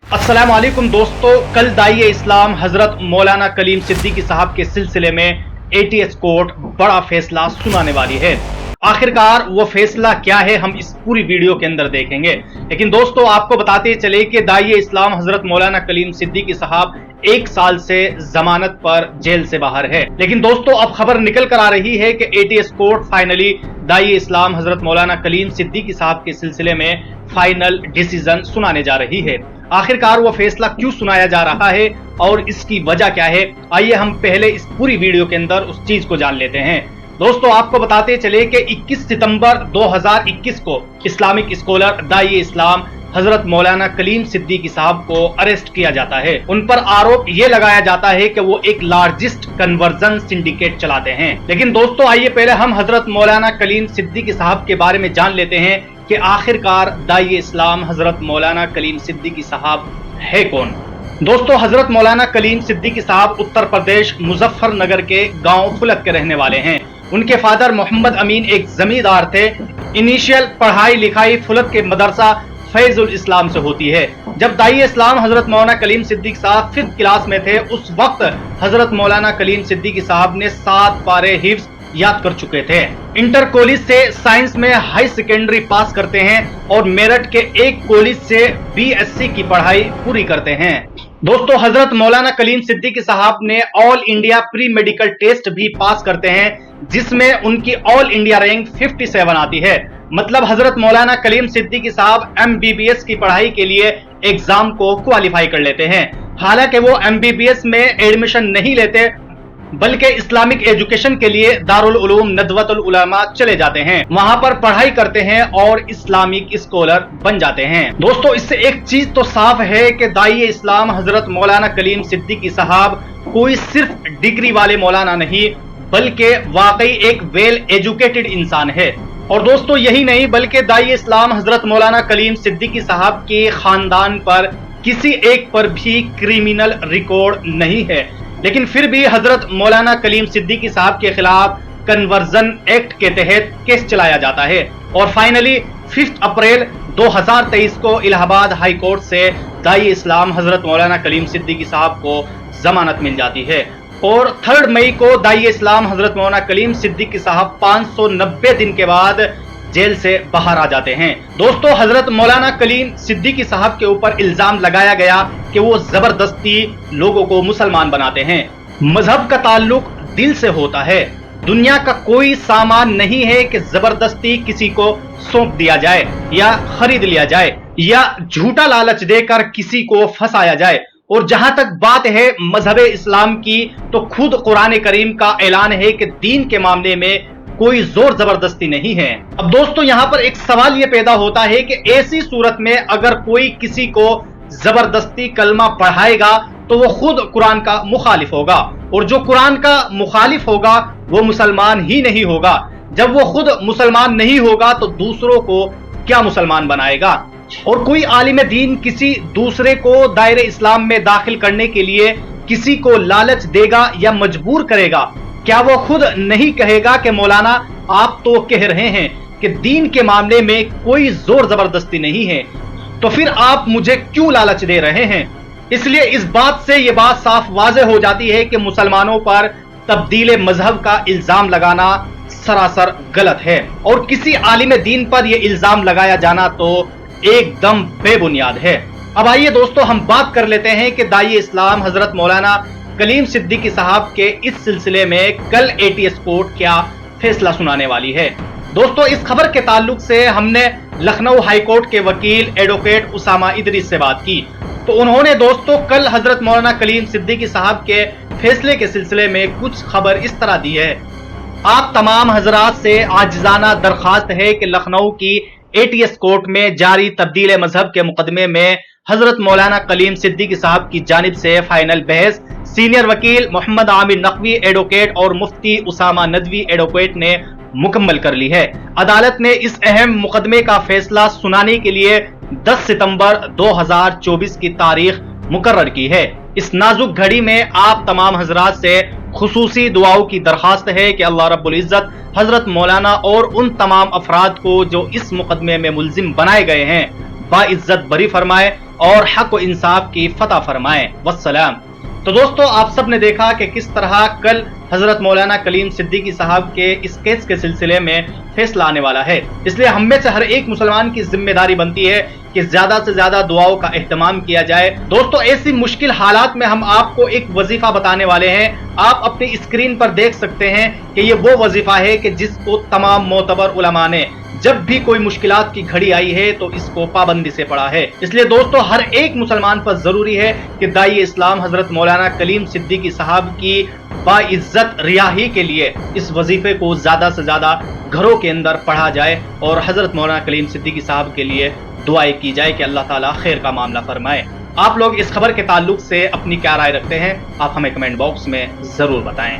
अस्सलाम वालेकुम दोस्तों, कल दाई इस्लाम हजरत मौलाना कलीम सिद्दीकी साहब के सिलसिले में एटीएस कोर्ट बड़ा फैसला सुनाने वाली है। आखिरकार वो फैसला क्या है हम इस पूरी वीडियो के अंदर देखेंगे। लेकिन दोस्तों आपको बताते चले कि दाई इस्लाम हजरत मौलाना कलीम सिद्दीकी साहब 1 साल से जमानत पर जेल से बाहर है। लेकिन दोस्तों अब खबर निकल कर आ रही है कि एटीएस कोर्ट फाइनली दाई इस्लाम हजरत मौलाना कलीम सिद्दीकी साहब के सिलसिले में फाइनल डिसीजन सुनाने जा रही है। आखिरकार वो फैसला क्यों सुनाया जा रहा है और इसकी वजह क्या है, आइए हम पहले इस पूरी वीडियो के अंदर उस चीज को जान लेते हैं। दोस्तों आपको बताते चले कि 21 सितंबर 2021 को इस्लामिक स्कॉलर दाई इस्लाम हजरत मौलाना कलीम सिद्दीकी साहब को अरेस्ट किया जाता है। उन पर आरोप ये लगाया जाता है कि वो एक लार्जेस्ट कन्वर्जन सिंडिकेट चलाते हैं। लेकिन दोस्तों आइए पहले हम हजरत मौलाना कलीम सिद्दीकी साहब के बारे में जान लेते हैं कि आखिरकार दाई इस्लाम हजरत मौलाना कलीम सिद्दीकी साहब है कौन। दोस्तों हजरत मौलाना कलीम सिद्दीकी साहब उत्तर प्रदेश मुजफ्फरनगर के गांव फुलक के रहने वाले हैं। उनके फादर मोहम्मद अमीन एक जमींदार थे। इनिशियल पढ़ाई लिखाई फुलक के मदरसा फैजुल इस्लाम से होती है। जब दाई इस्लाम हजरत मौलाना कलीम सिद्दीकी साहब 5th क्लास में थे उस वक्त हजरत मौलाना कलीम सिद्दीकी साहब ने 7 पारे हिफ्ज याद कर चुके थे। इंटर कॉलेज से साइंस में हाई सेकेंडरी पास करते हैं और मेरठ के एक कॉलेज से बीएससी की पढ़ाई पूरी करते हैं। दोस्तों हजरत मौलाना कलीम सिद्दीकी साहब ने all India pre medical test भी पास करते हैं जिसमें उनकी ऑल इंडिया रैंक 57 आती है। मतलब हजरत मौलाना कलीम सिद्दीकी साहब एमबीबीएस की पढ़ाई के लिए एग्जाम को क्वालिफाई कर लेते हैं। हालांकि वो एमबीबीएस में एडमिशन नहीं लेते बल्कि इस्लामिक एजुकेशन के लिए दारुल उलूम नदवतुल उलमा चले जाते हैं, वहां पर पढ़ाई करते हैं और इस्लामिक स्कॉलर बन जाते हैं। दोस्तों इससे एक चीज तो साफ है कि दाई इस्लाम हजरत मौलाना कलीम सिद्दीकी साहब कोई सिर्फ डिग्री वाले मौलाना नहीं बल्कि वाकई एक वेल एजुकेटेड इंसान है। और दोस्तों यही नहीं बल्कि दाई इस्लाम हजरत मौलाना कलीम सिद्दीकी साहब के खानदान पर किसी एक पर भी क्रिमिनल रिकॉर्ड नहीं है। लेकिन फिर भी हजरत मौलाना कलीम सिद्दीकी साहब के खिलाफ कन्वर्जन एक्ट के तहत केस चलाया जाता है और फाइनली 5 अप्रैल 2023 को इलाहाबाद हाई कोर्ट से दाई इस्लाम हजरत मौलाना कलीम सिद्दीकी साहब को जमानत मिल जाती है और 3 मई को दाई इस्लाम हजरत मौलाना कलीम सिद्दीकी साहब 590 दिन के बाद जेल से बाहर आ जाते हैं। दोस्तों हजरत मौलाना कलीम सिद्दीकी साहब के ऊपर इल्जाम लगाया गया कि वो जबरदस्ती लोगों को मुसलमान बनाते हैं। मजहब का ताल्लुक दिल से होता है। दुनिया का कोई सामान नहीं है कि जबरदस्ती किसी को सौंप दिया जाए या खरीद लिया जाए या झूठा लालच देकर किसी को फंसाया जाए। और जहां तक बात है मजहब इस्लाम की तो खुद कुरान करीम का ऐलान है कि दीन के मामले में कोई जोर जबरदस्ती नहीं है। अब दोस्तों यहाँ पर एक सवाल ये पैदा होता है कि ऐसी सूरत में अगर कोई किसी को जबरदस्ती कलमा पढ़ाएगा तो वो खुद कुरान का मुखालिफ होगा और जो कुरान का मुखालिफ होगा वो मुसलमान ही नहीं होगा। जब वो खुद मुसलमान नहीं होगा तो दूसरों को क्या मुसलमान बनाएगा। और कोई आलिम दीन किसी दूसरे को दायरे इस्लाम में दाखिल करने के लिए किसी को लालच देगा या मजबूर करेगा, क्या वो खुद नहीं कहेगा कि मौलाना आप तो कह रहे हैं कि दीन के मामले में कोई जोर जबरदस्ती नहीं है, तो फिर आप मुझे क्यों लालच दे रहे हैं। इसलिए इस बात से ये बात साफ वाज़ेह हो जाती है कि मुसलमानों पर तब्दील मजहब का इल्जाम लगाना सरासर गलत है और किसी आलिम दीन पर यह इल्जाम लगाया जाना तो एकदम बेबुनियाद है। अब आइए दोस्तों हम बात कर लेते हैं कि दाई इस्लाम हजरत मौलाना कलीम सिद्दीकी साहब के इस सिलसिले में कल एटीएस कोर्ट क्या फैसला सुनाने वाली है। दोस्तों इस खबर के ताल्लुक से हमने लखनऊ हाई कोर्ट के वकील एडवोकेट उसामा इदरीस से बात की तो उन्होंने दोस्तों कल हजरत मौलाना कलीम सिद्दीकी साहब के फैसले के सिलसिले में कुछ खबर इस तरह दी है। आप तमाम हजरात से आजिजाना दरखास्त है कि लखनऊ की एटीएस कोर्ट में जारी तब्दील मजहब के मुकदमे में हजरत मौलाना कलीम सिद्दीकी साहब की जानिब से फाइनल बहस सीनियर वकील मोहम्मद आमिर नकवी एडवोकेट और मुफ्ती उसामा नदवी एडवोकेट ने मुकम्मल कर ली है। अदालत ने इस अहम मुकदमे का फैसला सुनाने के लिए 10 सितंबर 2024 की तारीख मुकर्रर की है। इस नाजुक घड़ी में आप तमाम हजरात से खुसूसी दुआओं की दरखास्त है कि अल्लाह रब्बुल इज्जत हजरत मौलाना और उन तमाम अफराद को जो इस मुकदमे में मुल्जिम बनाए गए हैं बाइज्जत बरी फरमाए اور حق و इंसाफ की फतह फरमाएं। वस्सलाम। तो दोस्तों, आप सब ने देखा कि किस तरह कल हजरत मौलाना कलीम सिद्दीकी साहब के इस केस के सिलसिले में फैसला आने वाला है। इसलिए हम में से हर एक मुसलमान की जिम्मेदारी बनती है कि ज्यादा से ज्यादा दुआओं का एहतमाम किया जाए। दोस्तों, ऐसी मुश्किल हालात में हम आपको एक वजीफा बताने वाले हैं। आप अपनी स्क्रीन पर देख सकते हैं कि ये वो वजीफा है कि जिसको तमाम मोतबर उलमा ने जब भी कोई मुश्किलात की घड़ी आई है तो इसको पाबंदी से पढ़ा है। इसलिए दोस्तों, हर एक मुसलमान पर जरूरी है कि दाई इस्लाम हजरत मौलाना कलीम सिद्दीकी साहब की बाइज्जत रिहाई के लिए इस वजीफे को ज्यादा से ज्यादा घरों के अंदर पढ़ा जाए और हजरत मौलाना कलीम सिद्दीकी साहब के लिए दुआएं की जाए कि अल्लाह ताला खैर का मामला फरमाए। आप लोग इस खबर के ताल्लुक से अपनी क्या राय रखते हैं, आप हमें कमेंट बॉक्स में जरूर बताएं।